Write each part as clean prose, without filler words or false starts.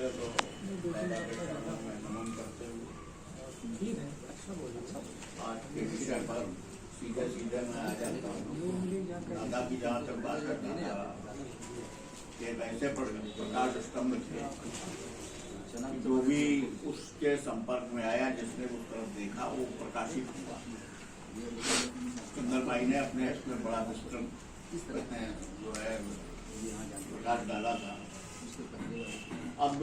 पहले तो दादा के चरणों में नमन करते हुए आज के विषय पर सीधे सीधे मैं आ जाता हूँ। दादा की जहाँ तक बात करता था कि वैसे प्रकाश स्तंभ थे, जो भी उसके संपर्क में आया, जिसने उस तरफ देखा, वो प्रकाशित हुआ। सुंदर भाई ने अपने इसमें बड़ा विस्तृत जो है प्रकाश डाला था। अब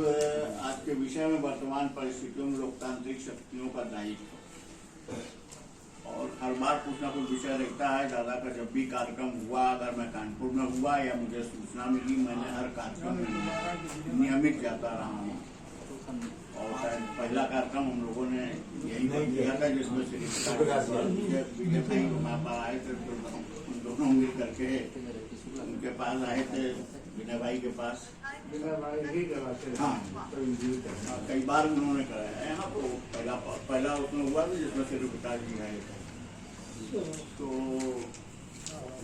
आज के विषय में वर्तमान परिस्थितियों में लोकतांत्रिक शक्तियों का दायित्व, और हर बार कुछ ना कुछ विषय रहता है। दादा का जब भी कार्यक्रम हुआ, अगर मैं कानपुर में हुआ या मुझे सूचना मिली, मैंने हर कार्यक्रम में नियमित जाता रहा हूँ। और शायद पहला कार्यक्रम हम लोगों ने यही किया था, जिसमें श्री विजय भाई हमारे पास आए थे, तो उन दोनों मिल करके उनके पास आए थे, विनय भाई के पास। हाँ, कई बार उन्होंने कराया है। हाँ, तो पहला उसमें हुआ था जिसमें श्री विकास जी आए थे। तो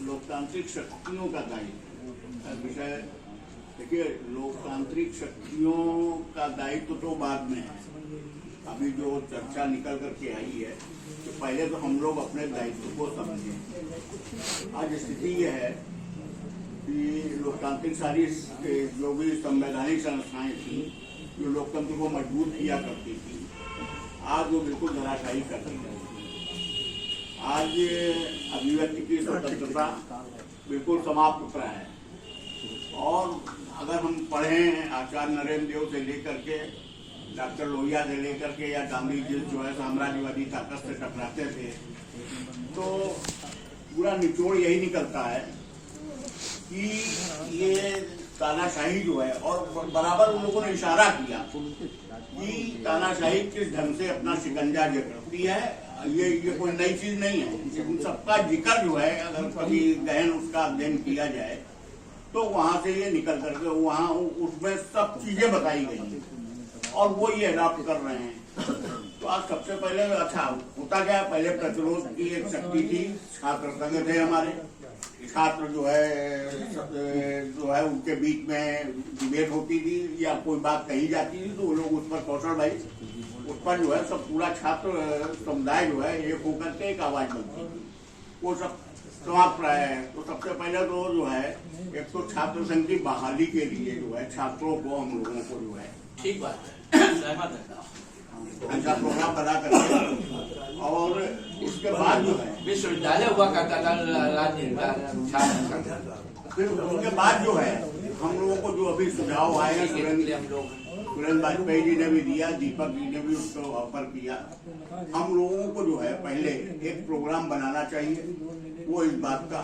लोकतांत्रिक शक्तियों का दायित्व विषय, देखिए, लोकतांत्रिक शक्तियों का दायित्व तो बाद में है। अभी जो चर्चा निकल करके आई है, तो पहले तो हम लोग अपने दायित्व को समझें। आज स्थिति यह है कि लोकतांत्रिक सारी जो भी संवैधानिक संस्थाएं थी, जो लोकतंत्र को मजबूत किया करती थी, आज वो बिल्कुल धराशायी कर दी गई। आज अभिव्यक्ति की स्वतंत्रता बिल्कुल समाप्त प्राय है। और अगर हम पढ़ें आचार्य नरेंद्र देव से लेकर के डॉक्टर लोहिया से लेकर के, या गांधी जी जो है साम्राज्यवादी ताकत से टकराते थे, तो पूरा निचोड़ यही निकलता है कि ये तानाशाही जो है, और बराबर उन लोगों ने इशारा किया कि तानाशाही किस ढंग से अपना शिकंजा जकड़ती है। ये कोई नई चीज नहीं है। इन सबका जिक्र जो है, अगर कभी गहन उसका अध्ययन किया जाए, तो वहां से ये निकल करके वहां उसमें सब चीजें बताई गई हैं, और वो ये अडॉप्ट कर रहे हैं। तो आज सबसे पहले अच्छा होता क्या, पहले प्रतिरोध की एक शक्ति थी, छात्र संघ थे हमारे। छात्र जो है उनके बीच में डिबेट होती थी, या कोई बात कही जाती थी, तो वो लोग उस पर कौशल भाई उस पर जो है सब पूरा छात्र समुदाय जो है एक होकर के एक आवाज बनती थी। वो सब समाप्त रहा है। तो सबसे पहले तो जो है, एक तो छात्र संघ की बहाली के लिए जो है छात्रों को, हम लोगों को जो है, ठीक बात है, सहमत है, अच्छा प्रोग्राम बना करके, और उसके बाद जो है विश्वविद्यालय हुआ करता था, फिर उसके बाद जो है हम लोगों को जो अभी सुझाव आया, सुरेंद्र वाजपेयी जी ने भी दिया, दीपक जी ने भी उसको ऑफर किया। हम लोगों को जो है पहले एक प्रोग्राम बनाना चाहिए, वो इस बात का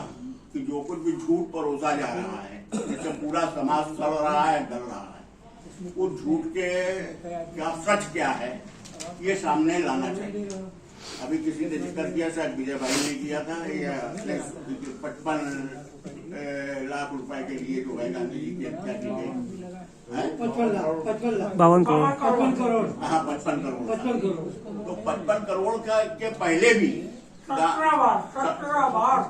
कि जो कुछ भी झूठ परोसा जा रहा है, जैसे पूरा समाज सड़ रहा है, गल रहा है, वो झूठ के क्या सच क्या है, ये सामने लाना चाहिए। अभी किसी ने जिक्र किया, शायद विजय भाई ने किया था, या 55 लाख रुपए के लिए जो है गांधी जी की हत्या की गई, 52 करोड़, 55 करोड़। तो 55 करोड़ के पहले भी 17 बार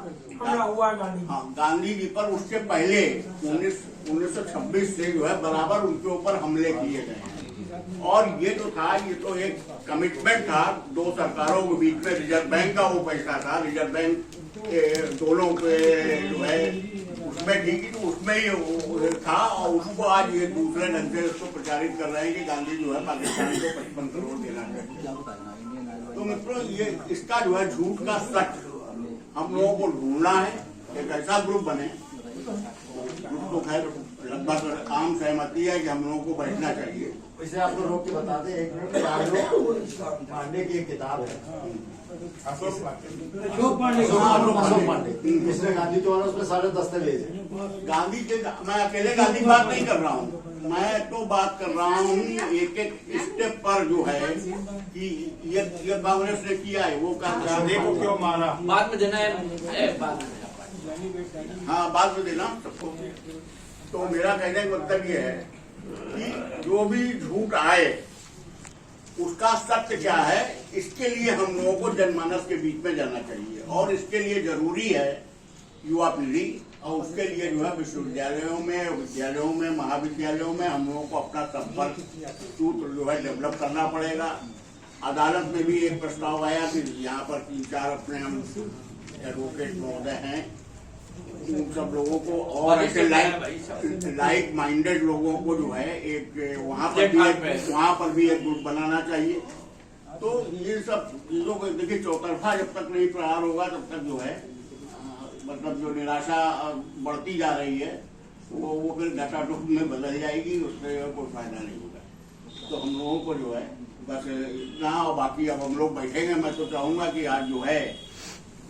हुआ गांधी जी पर, उसके पहले 1926 से जो है बराबर उनके ऊपर हमले किए गए हैं। और ये जो था, ये तो एक कमिटमेंट था दो सरकारों के बीच में। रिजर्व बैंक का वो पैसा था, रिजर्व बैंक दोनों पे जो है उसमें ठीक, तो उसमें ही था, और उसको आज ये दूसरे ढंग से उसको प्रचारित कर रहे हैं कि गांधी जो है पाकिस्तान को 55 करोड़ देना चाहिए। तो मित्रों, ये इसका जो है झूठ का सच हम लोगों को ढूंढना है। एक ऐसा ग्रुप बने, ग्रुप तो खैर लगभग आम सहमति है कि हम लोगों को बैठना चाहिए। वैसे आप लोग रोक के बता दें, एक मिनट, पांडे की एक किताब है, अशोक पांडे, इसमें गांधी तो उसमें सारे दस्तावेज है। गांधी के, मैं अकेले गांधी की बात नहीं कर रहा हूँ, मैं तो बात कर रहा हूँ एक एक स्टेप पर जो है कि ये कांग्रेस ने किया है, वो गांधी को क्यों मारा, बाद में देना है, हाँ बाद में देना सबको। तो मेरा कहने का मतलब ये है कि जो भी झूठ आए उसका सत्य क्या है, इसके लिए हम लोगों को जनमानस के बीच में जाना चाहिए। और इसके लिए जरूरी है युवा पीढ़ी और उसके लिए जो है विश्वविद्यालयों में महाविद्यालयों में हम लोगों को अपना संपर्क सूत्र जो है डेवलप करना पड़ेगा। अदालत में भी एक प्रस्ताव आया कि यहाँ पर 3-4 अपने हम एडवोकेट महोदय हैं, उन सब लोगों को और ऐसे लाइक माइंडेड लोगों को जो है एक वहाँ पर भी एक ग्रुप बनाना चाहिए। तो ये सब चीजों को देखिए, चौतरफा जब तक नहीं प्रहार होगा तब तक जो है मतलब जो निराशा बढ़ती जा रही है वो फिर घटाटुक में बदल जाएगी, उससे कोई फायदा नहीं होगा। तो हम लोगों को जो है बस इतना, और बाकी अब हम लोग बैठेंगे। मैं तो चाहूंगा कि आज जो है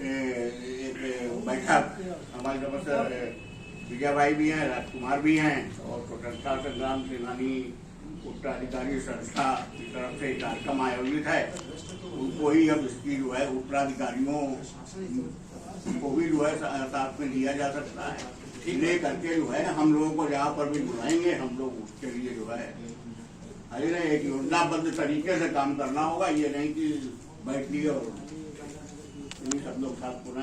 एक बैठक हमारे तरफ विजय भाई भी हैं, राजकुमार भी हैं, और स्वतंत्रता संग्राम सेनानी उत्तराधिकारी संस्था की तरफ से कार्यक्रम आयोजित है। उनको ही अब इसकी जो है उत्तराधिकारियों को भी जो है साथ में लिया जा सकता है। ले करके जो है हम लोगों को जहाँ पर भी बुलाएंगे हम लोग उसके लिए जो है एक योजनाबद्ध तरीके से काम करना होगा। ये नहीं कि बैठ लिए और सब लोग साथ पुनः